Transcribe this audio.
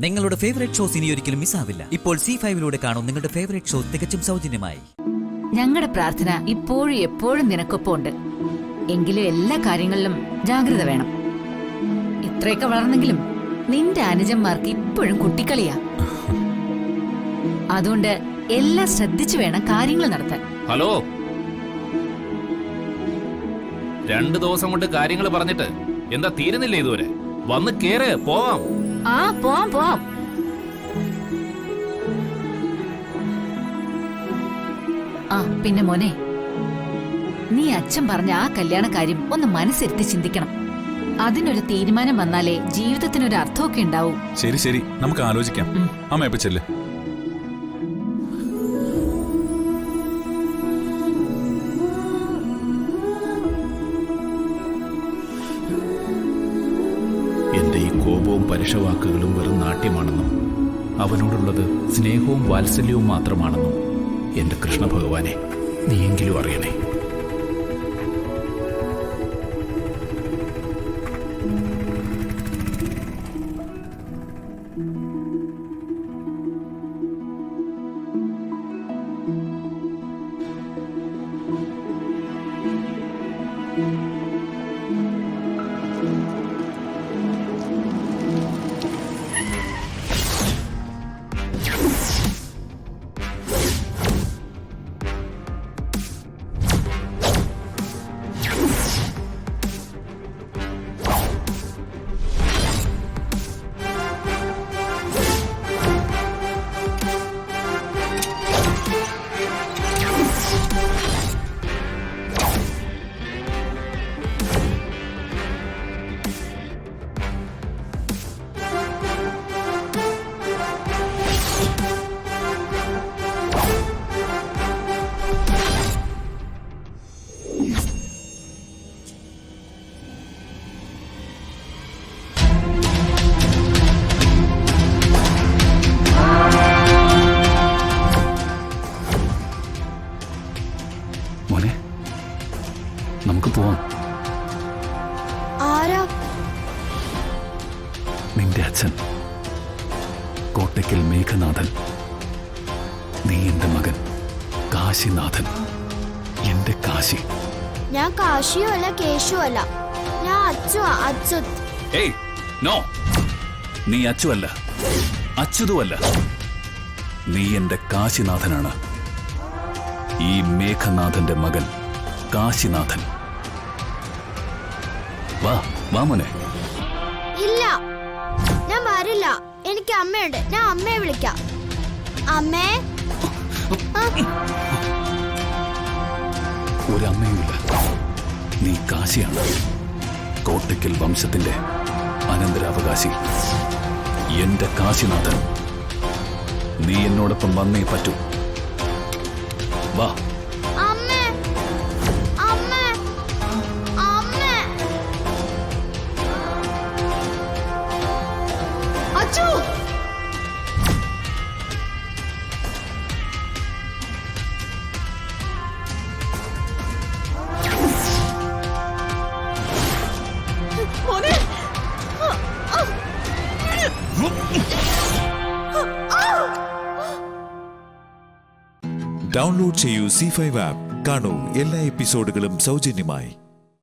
നിങ്ങളുടെ favourite shows ഇനി ഒരിക്കലും മിസ്സാവില്ല. ഇപ്പോൾ C5 കാണും നിങ്ങളുടെ ഫേവറേറ്റ് ഷോ തികച്ചും സൗജന്യമായി. ഞങ്ങളുടെ പ്രാർത്ഥന ഇപ്പോഴും എപ്പോഴും നിനക്കൊപ്പമുണ്ട്. എങ്കിലും എല്ലാ കാര്യങ്ങളിലും ജാഗ്രത വേണം. ഇത്രയൊക്കെ വളർന്നെങ്കിലും നിന്റെ അനുജന്മാർക്ക് ഇപ്പോഴും കുട്ടിക്കളിയാ. അതുകൊണ്ട് എല്ലാം ശ്രദ്ധിച്ചു വേണം കാര്യങ്ങൾ നടത്താൻ. ഹലോ, 2 ദിവസം കൊണ്ട് കാര്യങ്ങൾ പറഞ്ഞിട്ട് എന്താ തീരുന്നില്ല ഇതുവരെ? വന്ന് കേറ്, പോവാം. പോവാം. പിന്നെ മോനെ, നീ അച്ഛൻ പറഞ്ഞ ആ കല്യാണ കാര്യം ഒന്ന് മനസ്സിരുത്തി ചിന്തിക്കണം. അതിനൊരു തീരുമാനം വന്നാലേ ജീവിതത്തിനൊരു അർത്ഥമൊക്കെ ഉണ്ടാവും. ശരി, നമുക്ക് ആലോചിക്കാം. അമ്മ എപ്പോ ചെല്ല്. എന്റെ ഈ കോപവും പരുഷവാക്കുകളും വെറും നാട്യമാണെന്നും അവനോടുള്ളത് സ്നേഹവും വാത്സല്യവും മാത്രമാണെന്നും എന്റെ കൃഷ്ണ ഭഗവാനെ നീയെങ്കിലും അറിയണേ. മോനെ, നമുക്ക് പോവാം. ആരാ? നിന്റെ അച്ഛൻ, കോട്ടയ്ക്കൽ മേഘനാഥൻ. നീ എന്റെ മകൻ കാശിനാഥൻ, എന്റെ കാശി. ഞാൻ കാശിയോ അല്ല കേശു അല്ല, ഞാൻ അച്യുത്. ഏയ് നോ, നീ അച്ചുവല്ല, അച്യുതുമല്ല. നീ എന്റെ കാശിനാഥനാണ്. ഈ മേഘനാഥന്റെ മകൻ കാശിനാഥൻ. വാ മോനെ. ഇല്ല, ഞാൻ വരില്ല. എനിക്ക് അമ്മയുണ്ട്, ഞാൻ അമ്മയെ വിളിക്കാം. അമ്മേ. ഒരമ്മയുമില്ല. നീ കാശിയാണ്, കോട്ടയ്ക്കൽ വംശത്തിന്റെ അനന്തരാവകാശി. എന്റെ കാശിനാഥൻ. നീ എന്നോടൊപ്പം വന്നേ പറ്റൂ. വാ. അമ്മേ, അമ്മേ, അമ്മേ. അച്ചു. മോനെ. ഡൗൺലോഡ് ചെയ്യൂ C5 ആപ്പ്. കാണൂ എല്ലാ എപ്പിസോഡുകളും സൗജന്യമായി.